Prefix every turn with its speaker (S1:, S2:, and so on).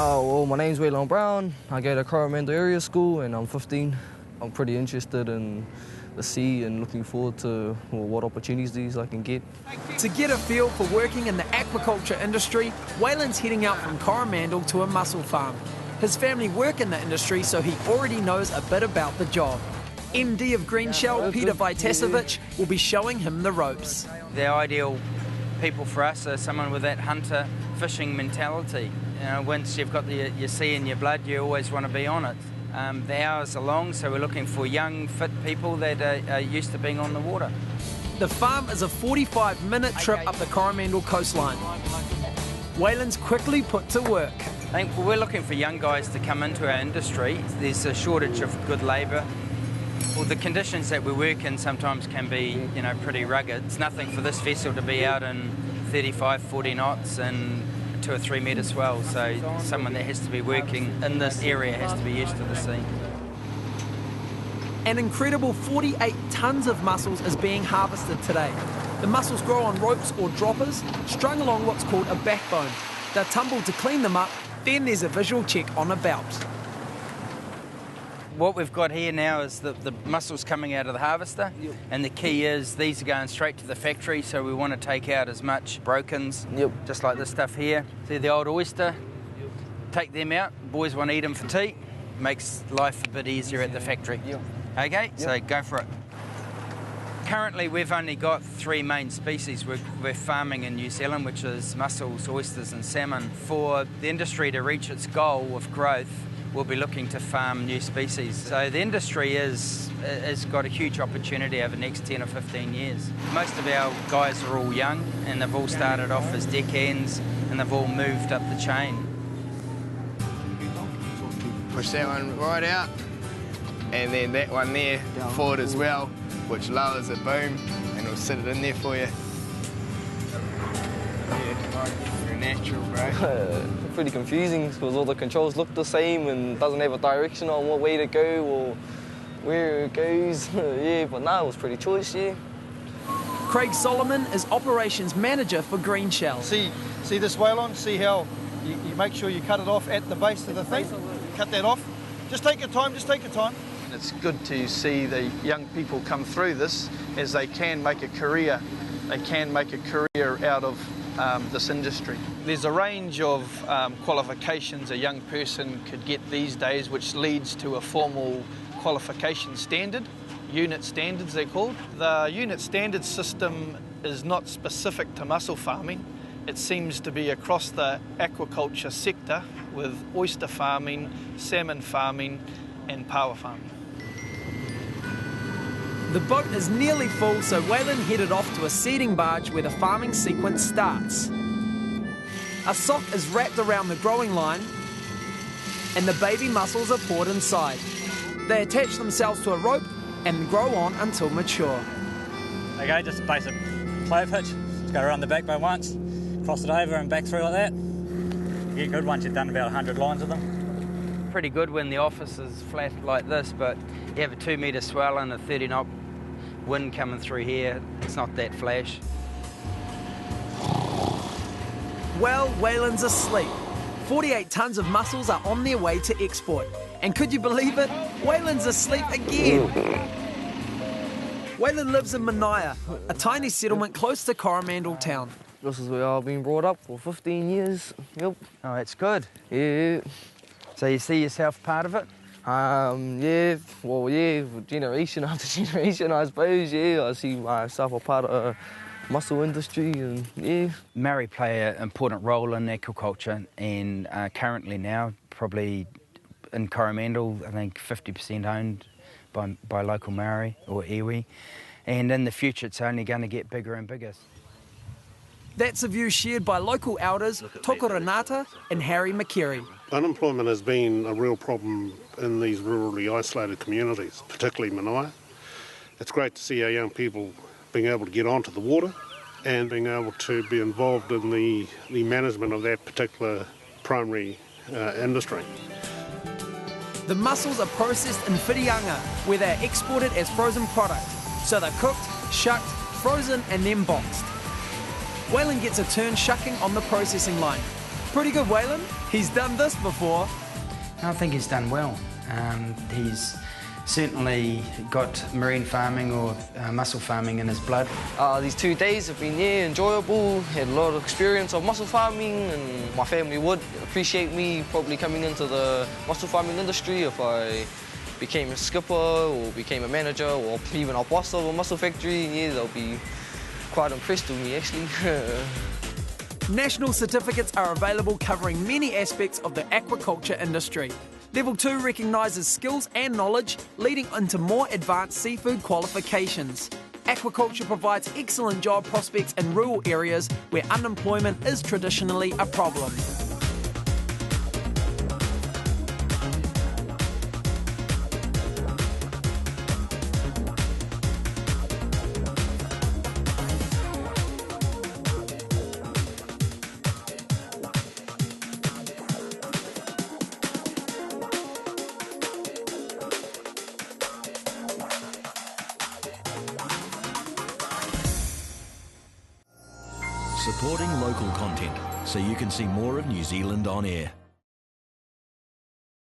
S1: Well, my name's Waylon Brown. I go to Coromandel Area School and I'm 15. I'm pretty interested in the sea and looking forward to what opportunities I can get.
S2: To get a feel for working in the aquaculture industry, Waylon's heading out from Coromandel to a mussel farm. His family work in the industry, so he already knows a bit about the job. MD of Green Shell, Peter Vajtasovic, will be showing him the ropes.
S3: The ideal people for us are someone with that hunter fishing mentality. You know, once you've got your sea in your blood, you always want to be on it. The hours are long, so we're looking for young, fit people that are used to being on the water.
S2: The farm is a 45-minute trip up the Coromandel coastline. Waylon's quickly put to work.
S3: I think we're looking for young guys to come into our industry. There's a shortage of good labour. Well, the conditions that we work in sometimes can be, pretty rugged. It's nothing for this vessel to be out in 35, 40 knots and 2 or 3 metre swell, so someone that has to be working in this area has to be used to the sea.
S2: An incredible 48 tonnes of mussels is being harvested today. The mussels grow on ropes or droppers, strung along what's called a backbone. They're tumbled to clean them up, then there's a visual check on a belt.
S3: What we've got here now is the mussels coming out of the harvester, and the key is these are going straight to the factory, so we want to take out as much brokens, just like this stuff here. See the old oyster? Take them out, boys want to eat them for tea, makes life a bit easier at the factory. Okay, so go for it. Currently we've only got 3 main species we're farming in New Zealand, which is mussels, oysters and salmon. For the industry to reach its goal of growth, we'll be looking to farm new species. So the industry has got a huge opportunity over the next 10 or 15 years. Most of our guys are all young and they've all started off as deckhands and they've all moved up the chain.
S4: Push that one right out and then that one there forward as well, which lowers the boom and we'll sit it in there for you. Yeah, you're natural, bro.
S1: Pretty confusing because all the controls look the same and doesn't have a direction on what way to go or where it goes. Yeah, but no, it was pretty choice, yeah.
S2: Craig Solomon is operations manager for Green Shell.
S5: See this Waylon? See how you make sure you cut it off at the base of the thing? Cut that off. Just take your time, just take your time.
S6: It's good to see the young people come through this as they can make a career. They can make a career out of this industry. There's a range of qualifications a young person could get these days, which leads to a formal qualification standard, unit standards they're called. The unit standard system is not specific to mussel farming. It seems to be across the aquaculture sector with oyster farming, salmon farming and power farming.
S2: The boat is nearly full, so Waylon headed off to a seeding barge where the farming sequence starts. A sock is wrapped around the growing line and the baby mussels are poured inside. They attach themselves to a rope and grow on until mature.
S7: Okay, just a basic flow pitch. Just go around the backbone once, cross it over and back through like that. You get good once you've done about 100 lines of them.
S3: Pretty good when the office is flat like this, but you have a 2 metre swell and a 30 knot wind coming through here. It's not that flash.
S2: Well, Waylon's asleep. 48 tonnes of mussels are on their way to export. And could you believe it? Waylon's asleep again. Waylon lives in Manaia, a tiny settlement close to Coromandel town.
S1: This is where I've been brought up for 15 years. Yep.
S3: Oh, that's good.
S1: Yeah.
S3: So you see yourself part of it?
S1: Yeah, well, yeah, generation after generation, I suppose, yeah. I see myself a part of the mussel industry and, yeah.
S3: Maori play an important role in aquaculture and currently now, probably in Coromandel, I think 50% owned by local Maori or iwi. And in the future, it's only going to get bigger and bigger.
S2: That's a view shared by local elders Toko Renata and Harry McKerry.
S8: Unemployment has been a real problem in these rurally isolated communities, particularly Manaia. It's great to see our young people being able to get onto the water and being able to be involved in the management of that particular primary industry.
S2: The mussels are processed in whirianga, where they are exported as frozen product. So they're cooked, shucked, frozen and then boxed. Waylon gets a turn shucking on the processing line. Pretty good, Waylon. He's done this before.
S3: I think he's done well. He's certainly got marine farming or mussel farming in his blood.
S1: These 2 days have been enjoyable, had a lot of experience of mussel farming, and my family would appreciate me probably coming into the mussel farming industry if I became a skipper or became a manager or even a boss of a mussel factory. Yeah, they'll be quite impressed with me actually.
S2: National certificates are available covering many aspects of the aquaculture industry. Level 2 recognises skills and knowledge leading into more advanced seafood qualifications. Aquaculture provides excellent job prospects in rural areas where unemployment is traditionally a problem.
S9: Supporting local content so you can see more of New Zealand on air.